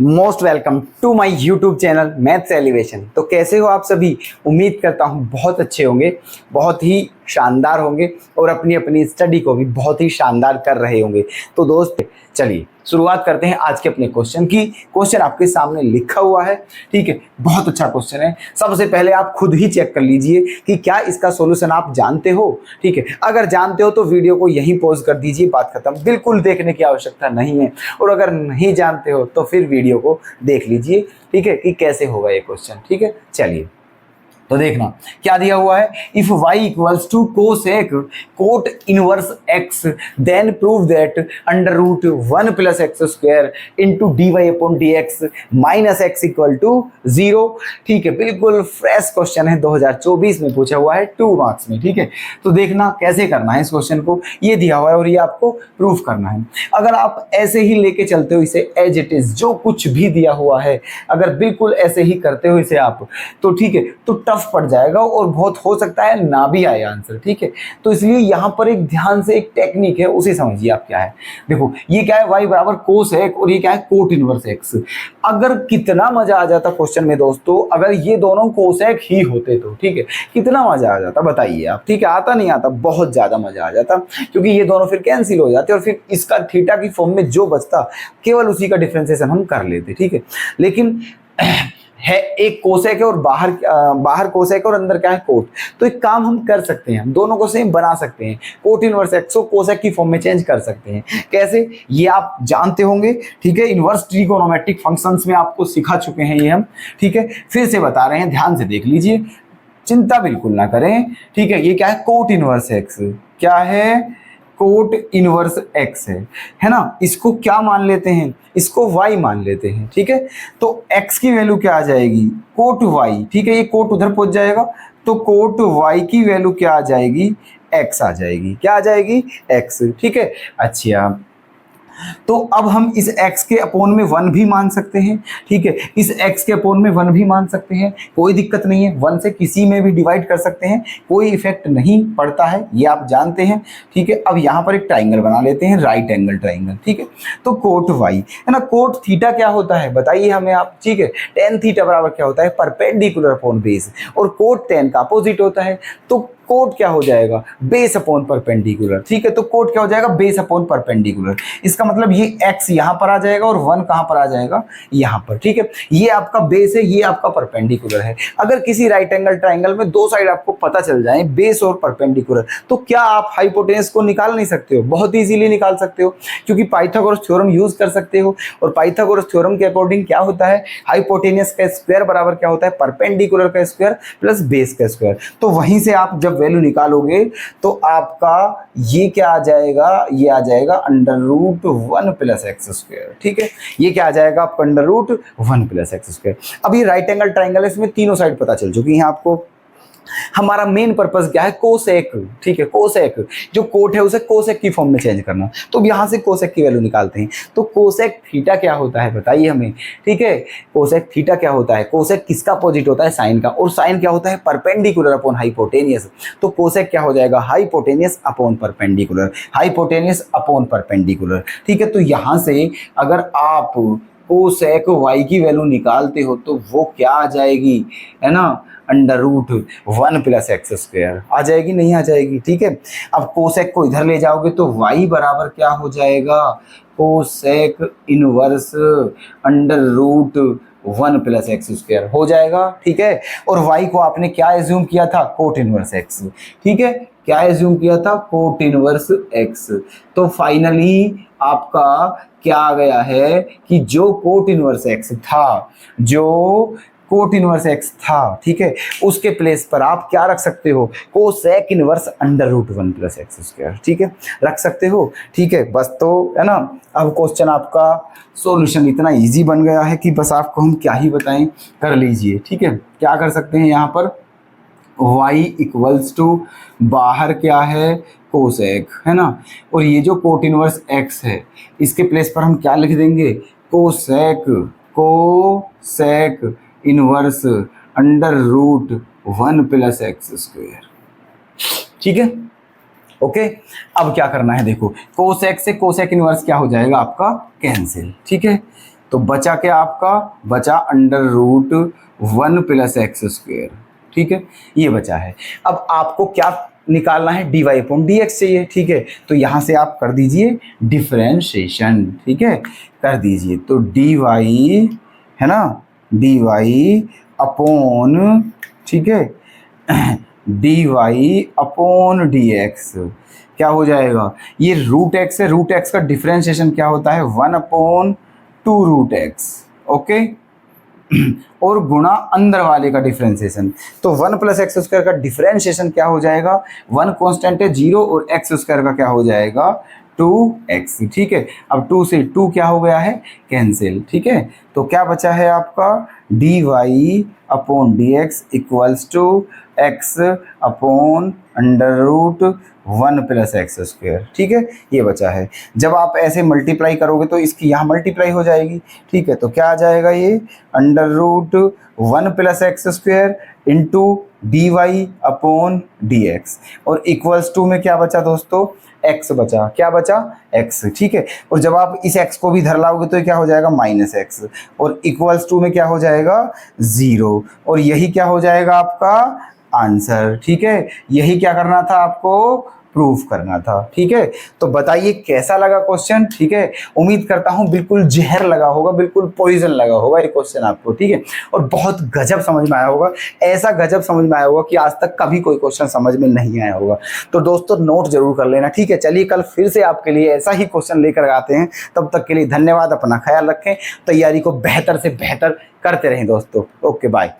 Most welcome to my YouTube channel maths elevation. तो कैसे हो आप सभी? उम्मीद करता हूँ बहुत अच्छे होंगे, बहुत ही शानदार होंगे और अपनी अपनी स्टडी को भी बहुत ही शानदार कर रहे होंगे। तो दोस्त चलिए शुरुआत करते हैं आज के अपने क्वेश्चन की। क्वेश्चन आपके सामने लिखा हुआ है, ठीक है, बहुत अच्छा क्वेश्चन है। सबसे पहले आप खुद ही चेक कर लीजिए कि क्या इसका सॉल्यूशन आप जानते हो, ठीक है। अगर जानते हो तो वीडियो को यहीं पॉज कर दीजिए, बात खत्म, बिल्कुल देखने की आवश्यकता नहीं है। और अगर नहीं जानते हो तो फिर वीडियो को देख लीजिए, ठीक है, कि कैसे होगा ये क्वेश्चन, ठीक है। चलिए तो देखना क्या दिया हुआ है। If y equals to cosec cot inverse x then prove that under root 1 plus x square into d y upon d x minus x equal to 0। ठीक है, बिल्कुल फ्रेश क्वेश्चन है, 2024 में पूछा हुआ है 2 मार्क्स में, ठीक है। तो देखना कैसे करना है इस क्वेश्चन को, ये दिया हुआ है और ये आपको प्रूफ करना है। अगर आप ऐसे ही लेके चलते हो इसे एज इट इज, जो कुछ भी दिया हुआ है अगर बिल्कुल ऐसे ही करते हो इसे आप, तो ठीक है, तो टफ पड़ जाएगा और बहुत हो सकता है ना भी आए आंसर, ठीक है। तो इसलिए यहां पर एक ध्यान से एक टेक्निक है, उसे समझिए आप क्या है। देखो ये क्या है, y बराबर कोसेक और ये क्या है, कोट इनवर्स x। अगर कितना मजा आ जाता क्वेश्चन में दोस्तों, अगर ये दोनों कोसेक ही होते तो, ठीक है, कितना मजा आ जाता बताइए आप, ठीक है। आता नहीं आता, बहुत ज्यादा मजा आ जाता, क्योंकि ये दोनों फिर कैंसिल हो जाते और फिर इसका थीटा की फॉर्म में जो बचता केवल उसी का डिफरेंशिएशन हम कर लेते, ठीक है। लेकिन है एक कोसेक है और बाहर कोसेक और अंदर क्या है, कोट। तो एक काम हम कर सकते हैं, हम दोनों को सेम बना सकते हैं, कोट इनवर्स एक्स को कोसेक की फॉर्म में चेंज कर सकते हैं। कैसे, ये आप जानते होंगे, ठीक है। इनवर्स ट्रिगोनोमेट्रिक फंक्शंस में आपको सिखा चुके हैं ये हम, ठीक है। फिर से बता रहे हैं, ध्यान से देख लीजिए, चिंता बिल्कुल ना करें, ठीक है। ये क्या है, कोट इनवर्स एक्स, क्या है, कोट इनवर्स एक्स है ना। इसको क्या मान लेते हैं, इसको y मान लेते हैं, ठीक है। तो x की वैल्यू क्या आ जाएगी, कोट y, ठीक है। ये कोट उधर पहुंच जाएगा तो कोट y की वैल्यू क्या आ जाएगी, x आ जाएगी, क्या आ जाएगी, x, ठीक है। अच्छा, तो अब हम इस x के अपोन में 1 भी मान सकते हैं, ठीक है। इस x के अपोन में 1 भी मान सकते हैं, कोई दिक्कत नहीं है। 1 से किसी में भी डिवाइड कर सकते हैं, कोई इफेक्ट नहीं पड़ता है, ये आप जानते हैं, ठीक है। अब यहाँ पर एक ट्राइंगल बना लेते हैं, राइट एंगल ट्राइंगल, ठीक है। तो कोट y है ना, कोट थीटा क्या होता है बताइए हमें आप, ठीक है। टेन थीटा बराबर क्या होता है, परपेंडिकुलर अपॉन बेस, और कोट टेन का अपोजिट होता है। तो कोट क्या हो जाएगा, बेस अपॉन परपेंडिकुलर, ठीक है। तो कोट क्या हो जाएगा, बेस अपॉन परपेंडिकुलर। इसका मतलब ये x यहां पर आ जाएगा और 1 कहां पर आ जाएगा, यहां पर, ठीक है। ये आपका बेस है, ये आपका परपेंडिकुलर है। अगर किसी राइट एंगल ट्राइंगल में दो साइड आपको पता चल जाए, बेस और परपेंडिकुलर, तो क्या आप हाइपोटेनस को निकाल नहीं सकते हो? बहुत इजीली निकाल सकते हो, क्योंकि पाइथागोरस थ्योरम यूज कर सकते हो। और पाइथागोरस थ्योरम के अकॉर्डिंग क्या होता है, हाइपोटेनस का स्क्वायर बराबर क्या होता है, परपेंडिकुलर का स्क्वायर प्लस बेस का स्क्वायर। तो वहीं से आप जब वैल्यू निकालोगे तो आपका ये क्या आ जाएगा, ये आ जाएगा under root 1 plus x square, ठीक है। ये क्या आ जाएगा आपका, under root 1 plus x square. अब ये राइट एंगल ट्राइंगल है, इसमें तीनों साइड पता चल चुकी है आपको। हमारा मेन पर्पस क्या है, कोसेक, ठीक है। कोसेक जो कोट है उसे कोसेक की फॉर्म में चेंज करना। तो यहां से कोसेक की वैल्यू निकालते हैं। तो कोसेक थीटा क्या होता है बताइए हमें, ठीक है। कोसेक थीटा क्या होता है, कोसेक किसका अपोजिट होता है, साइन का, और साइन क्या होता है, परपेंडिकुलर अपॉन हाइपोटेनियस। तो कोसेक क्या हो जाएगा, hypotenuse upon perpendicular, hypotenuse upon perpendicular, ठीक है। तो यहां से अगर आप कोसेक y की वैल्यू निकालते हो तो वो क्या आ जाएगी, है ना, under root 1 plus x square आ जाएगी, नहीं आ जाएगी, ठीक है। अब कोसेक को इधर ले जाओगे तो y बराबर क्या हो जाएगा, cosec inverse under root 1 plus x square हो जाएगा, ठीक है। और y को आपने क्या एज्यूम किया था, कोट इनवर्स x, ठीक है। क्या एज्यूम किया था, कोट इनवर्स x। तो फाइनली आपका क्या आ गया है कि जो कोट इनवर्स x था, जो कोट इनवर्स x था, ठीक है, उसके प्लेस पर आप क्या रख सकते हो, cosec inverse under root 1 plus x square, ठीक है, रख सकते हो, ठीक है। बस तो है ना, अब क्वेश्चन आपका सॉल्यूशन इतना इजी बन गया है कि बस आपको हम क्या ही बताएं, कर लीजिए, ठीक है। क्या कर सकते हैं यहाँ पर, y इक्वल्स टू बाहर क्या है, कोसेक, है ना, और ये जो कोट इनवर्स x है इसके प्लेस पर हम क्या लिख देंगे, cosec, cosec inverse under root 1 plus x square, ठीक है। ओके, अब क्या करना है, देखो कोसेक से कोसेक इनवर्स क्या हो जाएगा आपका, कैंसिल, ठीक है। तो बचा क्या आपका, बचा under root 1 plus x square, ठीक है, ये बचा है। अब आपको क्या निकालना है, dy अपॉन dx चाहिए, ठीक है, तो यहाँ से आप कर दीजिए डिफरेंशिएशन, ठीक है, कर दीजिए। तो dy है ना, dy अपॉन, ठीक है, dy अपॉन dx क्या हो जाएगा, ये रूट एक्स है, रूट एक्स का डिफरेंशिएशन क्या होता है, 1 अपॉन 2 रूट एक्स, ओके, और गुणा अंदर वाले का डिफरेंशिएशन। तो 1 प्लस एक्स स्क्वायर का डिफरेंशिएशन क्या हो जाएगा, 1 कांस्टेंट है 0 और एक्स स्क्वायर का क्या हो जाएगा 2x, ठीक है। अब 2 से 2 क्या हो गया है, कैंसिल, ठीक है। तो क्या बचा है आपका, dy upon dx equals to x upon under root 1 plus x square, ठीक है, ये बचा है। जब आप ऐसे मल्टीप्लाई करोगे तो इसकी यहाँ मल्टीप्लाई हो जाएगी, ठीक है, तो क्या आ जाएगा, ये under root 1 plus x square into d y upon d x, और इक्वल्स टू में क्या बचा दोस्तों, x बचा, क्या बचा, x, ठीक है। और जब आप इस x को भी धर लाओगे तो क्या हो जाएगा माइनस एक्स, और इक्वल्स टू में क्या हो जाएगा 0, और यही क्या हो जाएगा आपका आंसर, ठीक है। यही क्या करना था आपको, प्रूफ करना था, ठीक है। तो बताइए कैसा लगा क्वेश्चन, ठीक है। उम्मीद करता हूं बिल्कुल जहर लगा होगा, बिल्कुल पॉइजन लगा होगा ये क्वेश्चन आपको, ठीक है, और बहुत गजब समझ में आया होगा, ऐसा गजब समझ में आया होगा कि आज तक कभी कोई क्वेश्चन समझ में नहीं आया होगा। तो दोस्तों नोट जरूर कर लेना, ठीक है। चलिए कल फिर से आपके लिए ऐसा ही क्वेश्चन लेकर आते हैं, तब तक के लिए धन्यवाद, अपना ख्याल रखें, तैयारी को बेहतर से बेहतर करते रहें दोस्तों, ओके बाय।